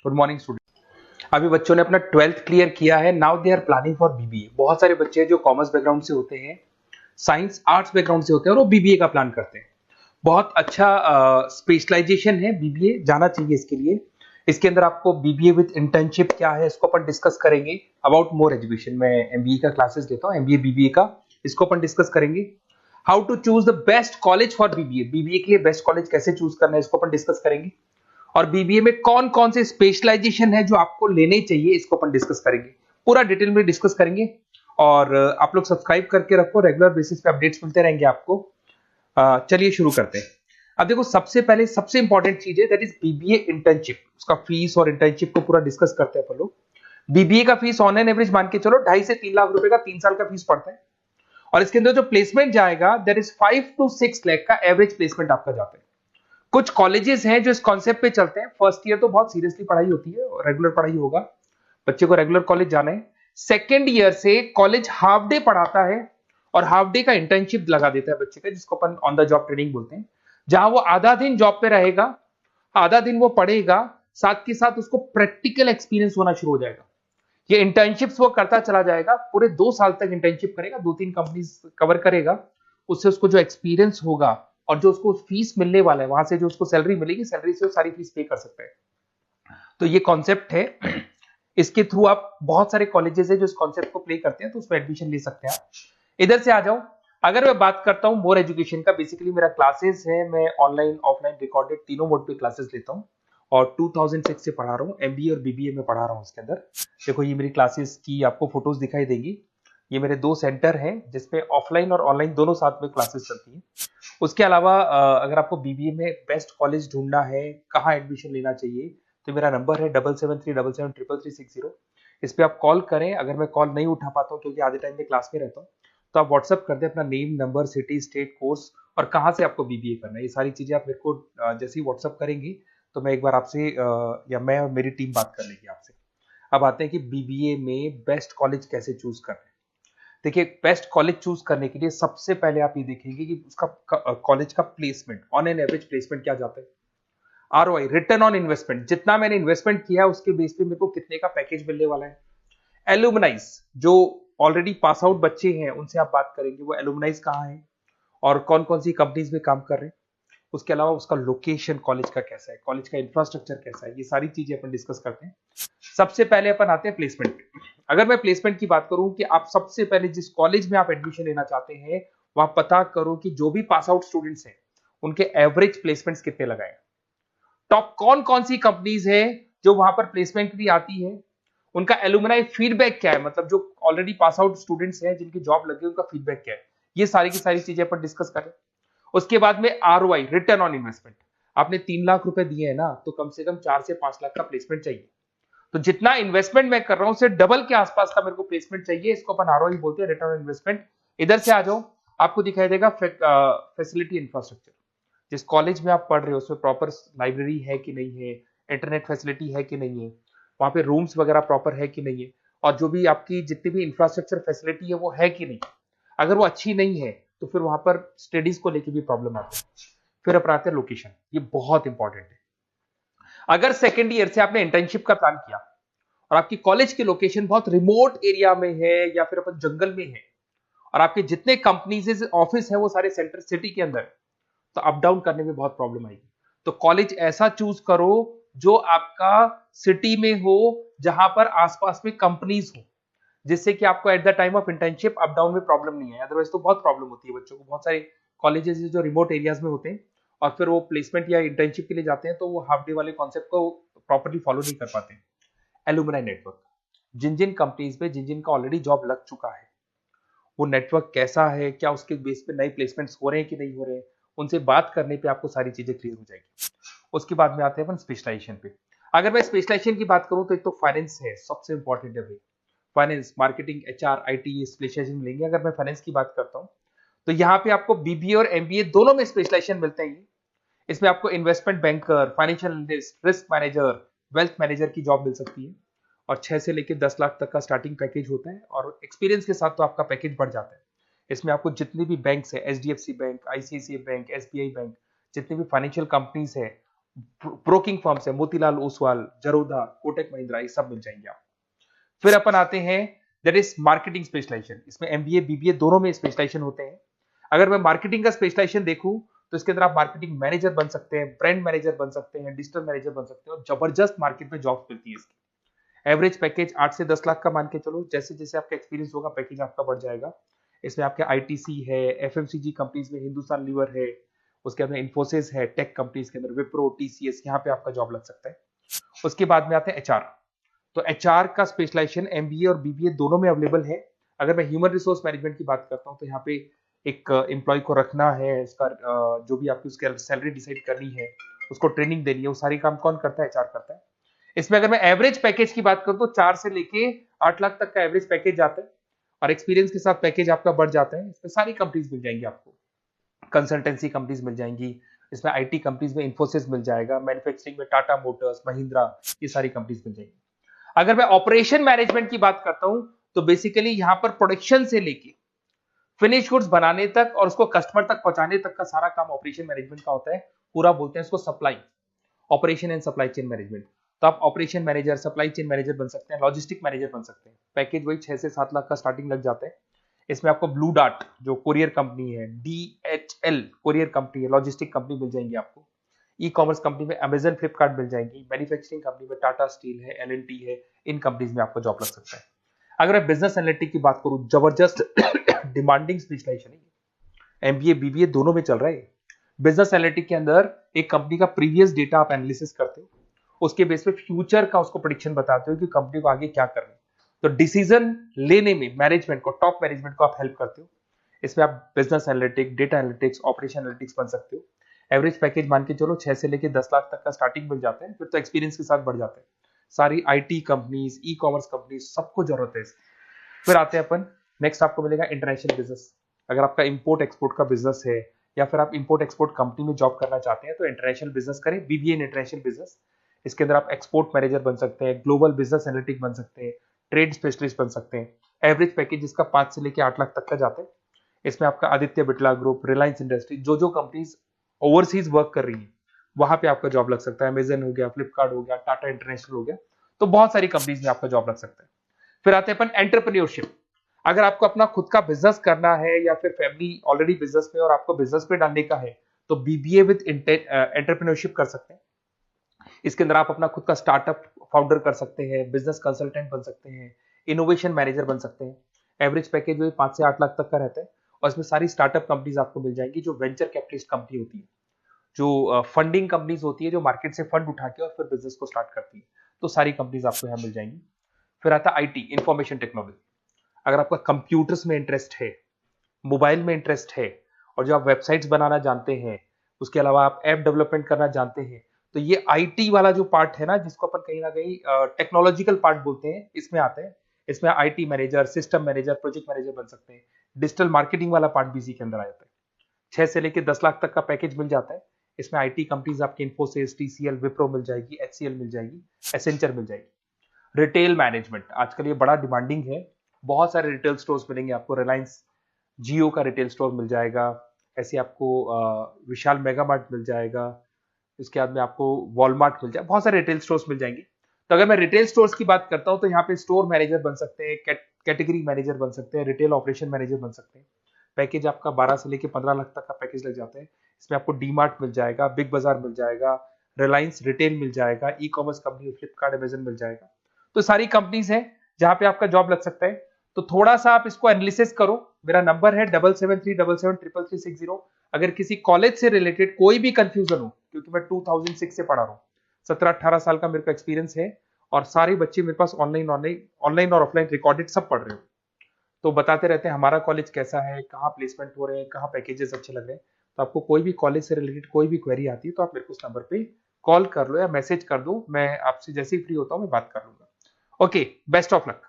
Good morning student. अभी बच्चों ने अपना 12th क्लियर किया है। Now they are planning for BBA. बहुत सारे बच्चे जो कॉमर्स बैकग्राउंड से होते हैं, साइंस आर्ट्स बैकग्राउंड से होते हैं और वो बीबीए का प्लान करते हैं। बहुत अच्छा स्पेशलाइजेशन है, बीबीए जाना चाहिए इसके लिए। इसके अंदर आपको बीबीए विद इंटर्नशिप क्या है इसको अपन डिस्कस करेंगे। अबाउट मोर एजुकेशन, मैं एमबीए का क्लासेस लेता हूँ, एमबीए बीबीए का, इसको अपन डिस्कस करेंगे। How to choose the best college for BBA, BBA के लिए बेस्ट कॉलेज कैसे चूज करना है इसको अपन डिस्कस करेंगे। और बीबीए में कौन कौन से स्पेशलाइजेशन है जो आपको लेने चाहिए इसको अपन डिस्कस करेंगे, पूरा डिटेल में डिस्कस करेंगे। और आप लोग सब्सक्राइब करके रखो, रेगुलर बेसिस पे अपडेट्स मिलते रहेंगे आपको। चलिए शुरू करते हैं। अब देखो, सबसे पहले सबसे इंपॉर्टेंट चीज है दैट इज बीबीए इंटर्नशिप। उसका फीस और इंटर्नशिप को पूरा डिस्कस करते हैं अपन लोग। बीबीए का फीस ऑन एन एवरेज मान के चलो 2.5 से 3 लाख रुपए का 3 साल का फीस पड़ता है। और इसके अंदर जो प्लेसमेंट जाएगा दैट इज 5 to 6 लाख का एवरेज प्लेसमेंट आपका जाता है। कुछ कॉलेजेस हैं जो इस कॉन्सेप्ट पे चलते हैं। फर्स्ट ईयर तो बहुत सीरियसली पढ़ाई होती है, रेगुलर पढ़ाई होगा, बच्चे को रेगुलर कॉलेज जाना है। सेकेंड ईयर से कॉलेज हाफ डे पढ़ाता है और हाफ डे का इंटर्नशिप लगा देता है बच्चे का, जिसको अपन ऑन द जॉब ट्रेनिंग बोलते हैं, जहां वो आधा दिन जॉब पे रहेगा, आधा दिन वो पढ़ेगा, साथ के साथ उसको प्रैक्टिकल एक्सपीरियंस होना शुरू हो जाएगा। ये इंटर्नशिप्स वो करता चला जाएगा, पूरे 2 साल तक इंटर्नशिप करेगा, 2-3 कंपनीज कवर करेगा। उससे उसको जो एक्सपीरियंस होगा और जो उसको फीस मिलने वाला है, वहां से जो उसको सैलरी मिलेगी, सैलरी से वो सारी फीस पे कर सकता है। तो ये कॉन्सेप्ट है। इसके थ्रू आप, बहुत सारे कॉलेजेस है जो इस कॉन्सेप्ट को प्ले करते हैं, तो उसमें एडमिशन ले सकते हैं आप। इधर से आ जाओ। अगर मैं बात करता हूं मोर एजुकेशन का, बेसिकली मेरा क्लासेस है, मैं ऑनलाइन ऑफलाइन रिकॉर्डेड तीनों मोड पे क्लासेस लेता हूं और 2006 से पढ़ा रहा हूं। एमबीए और बीबीए में पढ़ा रहा हूं। इसके अंदर देखो, ये मेरी क्लासेस की आपको फोटोज दिखाई देंगी। ये मेरे 2 सेंटर हैं जिसपे ऑफलाइन और ऑनलाइन दोनों साथ में क्लासेस चलती हैं। उसके अलावा अगर आपको बीबीए में बेस्ट कॉलेज ढूंढना है, कहाँ एडमिशन लेना चाहिए, तो मेरा नंबर है 7737733360। इस पे आप कॉल करें। अगर मैं कॉल नहीं उठा पाता हूँ क्योंकि आधे टाइम में क्लास में रहता हूँ, तो आप व्हाट्सअप कर दें अपना name, number, city, state, course और कहाँ से आपको बीबीए करना है। ये सारी चीजें आप मेरे को जैसे ही व्हाट्सअप करेंगी तो मैं एक बार आपसे या मैं और मेरी टीम बात कर लेगी आपसे। अब आते हैं कि बीबीए में बेस्ट कॉलेज कैसे चूज करना है। देखिए, बेस्ट कॉलेज चूज करने के लिए सबसे पहले आप ये देखेंगे कि उसका कॉलेज का placement, on an average placement क्या जाता है। आरओआई, रिटर्न ऑन इन्वेस्टमेंट, जितना मैंने इन्वेस्टमेंट किया है उसके बेस पे मेरे को कितने का पैकेज मिलने वाला है। एलुमनाइज, जो ऑलरेडी पास आउट बच्चे हैं उनसे आप बात करेंगे, वो एलुमनाइज कहाँ है और कौन कौन सी कंपनीज में काम कर रहे हैं। उसके अलावा उसका लोकेशन कॉलेज का कैसा है, कॉलेज का इंफ्रास्ट्रक्चर कैसा है, ये सारी चीजें अपन डिस्कस करते हैं। सबसे पहले अपन आते हैं प्लेसमेंट पे। अगर मैं प्लेसमेंट की बात करूं कि आप सबसे पहले जिस कॉलेज में आप एडमिशन लेना चाहते हैं, वहां पता करो कि जो भी पास आउट स्टूडेंट्स हैं उनके एवरेज प्लेसमेंट्स कितने लगाए। टॉप कौन कौन सी कंपनीज है जो वहां पर प्लेसमेंट भी आती है, उनका एलुमनाई फीडबैक क्या है, मतलब जो ऑलरेडी पास आउट स्टूडेंट्स हैं जिनकी जॉब लगी उनका फीडबैक क्या है। ये सारी की सारी चीजें अपन डिस्कस करें। उसके बाद में आरओआई, रिटर्न ऑन इन्वेस्टमेंट। आपने 3 लाख रुपए दिए हैं ना, तो कम से कम 4 से 5 लाख का प्लेसमेंट चाहिए। तो जितना इन्वेस्टमेंट मैं कर रहा हूं उससे डबल के आसपास का मेरे को प्लेसमेंट चाहिए। इसको अपन आरओआई बोलते हैं, रिटर्न ऑन इन्वेस्टमेंट। इधर से आ जाओ, आपको दिखाई देगा फैसिलिटी इंफ्रास्ट्रक्चर। जिस कॉलेज में आप पढ़ रहे हो उसमें प्रॉपर लाइब्रेरी है कि नहीं है, इंटरनेट फैसिलिटी है कि नहीं है, वहां पे रूम्स वगैरह प्रॉपर है कि नहीं है, और जो भी आपकी जितनी भी इंफ्रास्ट्रक्चर फैसिलिटी है वो है कि नहीं। अगर वो अच्छी नहीं है तो फिर वहां पर स्टडीज को लेकर भी प्रॉब्लम आती है। फिर अपनाते हैं लोकेशन, ये बहुत इंपॉर्टेंट है। अगर सेकेंड ईयर से आपने इंटर्नशिप का प्लान किया और आपकी कॉलेज की लोकेशन बहुत रिमोट एरिया में है या फिर अपन जंगल में है और आपके जितने कंपनीज ऑफिस है वो सारे सेंटर सिटी के अंदर, तो अप डाउन करने में बहुत प्रॉब्लम आएगी। तो कॉलेज ऐसा चूज करो जो आपका सिटी में हो, जहां पर आसपास में कंपनीज हो, जिससे कि आपको at the time of internship up down में प्रॉब्लम नहीं है। अदरवाइज तो बहुत प्रॉब्लम होती है बच्चों को। बहुत सारे कॉलेजेस जो रिमोट एरियाज में होते हैं और फिर वो प्लेसमेंट या इंटर्नशिप के लिए जाते हैं तो वो हाफ डे वाले कॉन्सेप्ट को प्रॉपर्ली फॉलो नहीं कर पाते। एलुमनाई नेटवर्क, जिन जिन कंपनीज में जिन जिन का ऑलरेडी जॉब लग चुका है, वो नेटवर्क कैसा है, क्या उसके बेस पे नए प्लेसमेंट्स हो रहे हैं कि नहीं हो रहे हैं, उनसे बात करने पे आपको सारी चीजें क्लियर हो जाएगी। उसके बाद में आते हैं अपन स्पेशलाइजेशन पे। अगर मैं स्पेशलाइजेशन की बात करूं तो एक तो फाइनेंस है, सबसे इंपॉर्टेंट है भाई। Finance, marketing, HR, IT specialisation मिलेंगे। अगर मैं फाइनेंस की बात करता हूं तो यहाँ पे आपको बीबीए और एमबीए दोनों में स्पेशलाइजेशन मिलते हैं। इसमें आपको investment banker, financial analyst, risk manager, wealth manager की जॉब मिल सकती है और 6 से लेकर 10 लाख तक का स्टार्टिंग पैकेज होता है और एक्सपीरियंस के साथ तो आपका पैकेज बढ़ जाता है। इसमें आपको जितनी भी बैंक्स है, HDFC bank, ICICI bank, SBI bank, जितनी भी फाइनेंशियल कंपनीज है, ब्रोकिंग फर्म्स है, मोतीलाल ओसवाल, जरोधा, कोटक महिंद्रा, ये सब मिल जाएंगे आप। फिर अपन आते हैं दैट इज मार्केटिंग स्पेशलाइजेशन। इसमें एमबीए बीबीए दोनों में स्पेशलाइजेशन होते हैं। अगर मैं मार्केटिंग का स्पेशलाइजेशन देखूं तो इसके अंदर आप मार्केटिंग मैनेजर बन सकते हैं, ब्रांड मैनेजर बन सकते हैं, डिजिटल मैनेजर बन सकते हैं, और जबरदस्त मार्केट में जॉब मिलती है इसकी। एवरेज पैकेज 8 से 10 लाख का मान के चलो। जैसे जैसे आपका एक्सपीरियंस होगा पैकेज आपका बढ़ जाएगा। इसमें आपके आईटीसी है, एफएमसीजी कंपनीज में हिंदुस्तान लीवर है, उसके अंदर इन्फोसिस है, टेक कंपनीज के अंदर विप्रो, टीसीएस, यहाँ पे आपका जॉब लग सकता है। उसके बाद में आते हैं एचआर। तो एचआर का स्पेशलाइजेशन एमबीए और बीबीए दोनों में अवेलेबल है। अगर मैं ह्यूमन रिसोर्स मैनेजमेंट की बात करता हूँ तो यहाँ पे एक एम्प्लॉय को रखना है, इसका जो भी आपकी उसकी सैलरी डिसाइड करनी है, उसको ट्रेनिंग देनी है, वो सारी काम कौन करता है? एचआर करता है। इसमें अगर मैं एवरेज पैकेज की बात करूं तो 4 से लेके 8 लाख तक का एवरेज पैकेज जाता है, और एक्सपीरियंस के साथ पैकेज आपका बढ़ जाता है। इसमें सारी कंपनीज मिल जाएंगी आपको, कंसल्टेंसी कंपनीज मिल जाएंगी, इसमें आईटी कंपनीज में इन्फोसिस मिल जाएगा, मैन्युफैक्चरिंग में टाटा मोटर्स, महिंद्रा, ये सारी कंपनीज मिल जाएंगी। अगर मैं ऑपरेशन मैनेजमेंट की बात करता हूं तो बेसिकली यहां पर प्रोडक्शन से लेके फिनिश गुड्स बनाने तक और उसको कस्टमर तक पहुंचाने तक का सारा काम ऑपरेशन मैनेजमेंट का होता है। पूरा बोलते हैं इसको supply, operation and supply chain management. तो आप operation manager, supply chain manager बन सकते हैं, लॉजिस्टिक मैनेजर बन सकते हैं। पैकेज वही 6 से 7 लाख का स्टार्टिंग लग जाता है। इसमें आपको ब्लू डार्ट जो कोरियर कंपनी है, डीएचएल कोरियर कंपनी है, लॉजिस्टिक कंपनी मिल जाएंगी आपको। ई कॉमर्स कंपनी में अमेजन, फ्लिपकार्ट मिल जाएंगी। मैन्युफैक्चरिंग कंपनी में टाटा स्टील है, एलएनटी है, इन कंपनीज में आपको जॉब लग सकता है। अगर मैं बिजनेस एनालिटिक की बात करूं, जबरदस्त डिमांडिंग स्पेशलाइजेशन है, एमबीए बीबीए दोनों में चल रहा है। बिजनेस एनालिटिक के अंदर एक कंपनी का प्रीवियस डेटा आप एनालिसिस करते हो, उसके बेस पे फ्यूचर का उसको प्रेडिक्शन बताते हो कि कंपनी को आगे क्या करना है। तो डिसीजन लेने में मैनेजमेंट को, टॉप मैनेजमेंट को आप हेल्प करते हो। इसमें आप business analytic, data analytics, operation analytics बन सकते हो। एवरेज पैकेज मान के चलो 6 से लेके 10 लाख तक का स्टार्टिंग मिल जाता है, फिर तो एक्सपीरियंस के साथ बढ़ जाता है। सारी IT companies, e commerce companies, सबको जरूरत है इसकी। फिर आते हैं अपन, नेक्स्ट आपको मिलेगा इंटरनेशनल बिजनेस। अगर आपका इंपोर्ट एक्सपोर्ट का बिजनेस है या फिर आप इंपोर्ट एक्सपोर्ट कंपनी में जॉब करना चाहते हैं तो इंटरनेशनल बिजनेस करें, बीबीए इन इंटरनेशनल बिजनेस। इसके अंदर आप एक्सपोर्ट मैनेजर बन सकते हैं, ग्लोबल बिजनेस एनालिटिक बन सकते हैं, ट्रेड स्पेशलिस्ट बन सकते हैं। एवरेज पैकेज इसका 5 से लेके 8 लाख तक का जाता है। इसमें आपका आदित्य बिरला ग्रुप, रिलायंस इंडस्ट्री, जो जो कंपनीज ओवरसीज वर्क कर रही है वहां पे आपका जॉब लग सकता है। अमेजन हो गया, फ्लिपकार्ट हो गया, टाटा इंटरनेशनल हो गया, तो बहुत सारी कंपनीज में आपका जॉब लग सकता है। फिर आते हैं अपन एंटरप्रेन्योरशिप। अगर आपको अपना खुद का बिजनेस करना है या फिर फैमिली ऑलरेडी बिजनेस में और आपको बिजनेस पे डालने का है तो बीबीए विद एंटरप्रेन्योरशिप कर सकते हैं। इसके अंदर आप अपना खुद का स्टार्टअप फाउंडर कर सकते हैं, बिजनेस कंसल्टेंट बन सकते हैं, इनोवेशन मैनेजर बन सकते हैं। एवरेज पैकेज वही 5 से 8 लाख तक का रहता है, और इसमें सारी स्टार्टअप कंपनीज आपको मिल जाएंगी जो वेंचर कैपिटलिस्ट कंपनी होती है, जो फंडिंग कंपनीज होती है, जो मार्केट से फंड उठा के और फिर बिजनेस को स्टार्ट करती है। तो सारी कंपनीज आपको यहाँ मिल जाएंगी। फिर आता है आईटी, इंफॉर्मेशन टेक्नोलॉजी। अगर आपका कंप्यूटर्स में इंटरेस्ट है, मोबाइल में इंटरेस्ट है, और जो आप वेबसाइट्स बनाना जानते हैं, उसके अलावा आप ऐप डेवलपमेंट करना जानते हैं, तो ये आईटी वाला जो पार्ट है ना, जिसको अपन कहीं ना कहीं टेक्नोलॉजिकल पार्ट बोलते हैं, इसमें आते हैं। इसमें IT manager, system manager, project manager बन सकते हैं। डिजिटल मार्केटिंग वाला पार्ट भी इसी के अंदर आ जाता है। 6 से लेकर 10 लाख तक का पैकेज मिल जाता है। इसमें आईटी कंपनीज आपके इन्फोसिस, टीसीएल, विप्रो मिल जाएगी, एचसीएल मिल जाएगी, एसेंचर मिल जाएगी। रिटेल मैनेजमेंट आजकल ये बड़ा डिमांडिंग है। बहुत सारे रिटेल स्टोर्स मिलेंगे आपको। रिलायंस जियो का रिटेल स्टोर मिल जाएगा, ऐसे आपको विशाल मेगा मार्ट मिल जाएगा, इसके बाद में आपको वॉलमार्ट मिल जाएगा, बहुत सारे रिटेल स्टोर्स मिल जाएंगे। तो अगर मैं रिटेल स्टोर्स की बात करता हूं तो यहाँ पे स्टोर मैनेजर बन सकते हैं, कैटेगरी मैनेजर बन सकते हैं, रिटेल ऑपरेशन मैनेजर बन सकते हैं। पैकेज आपका 12 से लेके 15 लाख तक का पैकेज लग जाता है। इसमें आपको डी मार्ट मिल जाएगा, बिग बाजार मिल जाएगा, रिलायंस रिटेल मिल जाएगा, e commerce company Flipkart, Amazon मिल जाएगा। तो सारी कंपनीज है जहां पे आपका जॉब लग सकता है। तो थोड़ा सा आप इसको एनालिसिस करो। मेरा नंबर है 7737733360। अगर किसी कॉलेज से रिलेटेड कोई भी कंफ्यूजन हो, क्योंकि मैं 2006 से पढ़ा रहा हूँ, 17-18 साल का मेरे को एक्सपीरियंस है, और सारे बच्चे मेरे पास ऑनलाइन और ऑफलाइन रिकॉर्डेड सब पढ़ रहे हो, तो बताते रहते हैं हमारा कॉलेज कैसा है, कहाँ प्लेसमेंट हो रहे हैं, कहाँ पैकेजेस अच्छे लग रहे हैं। तो आपको कोई भी कॉलेज से रिलेटेड कोई भी क्वेरी आती है तो आप मेरे को उस नंबर पे कॉल कर लो या मैसेज कर दो, मैं आपसे जैसे ही फ्री होता हूँ मैं बात कर लूंगा। Okay, best of luck.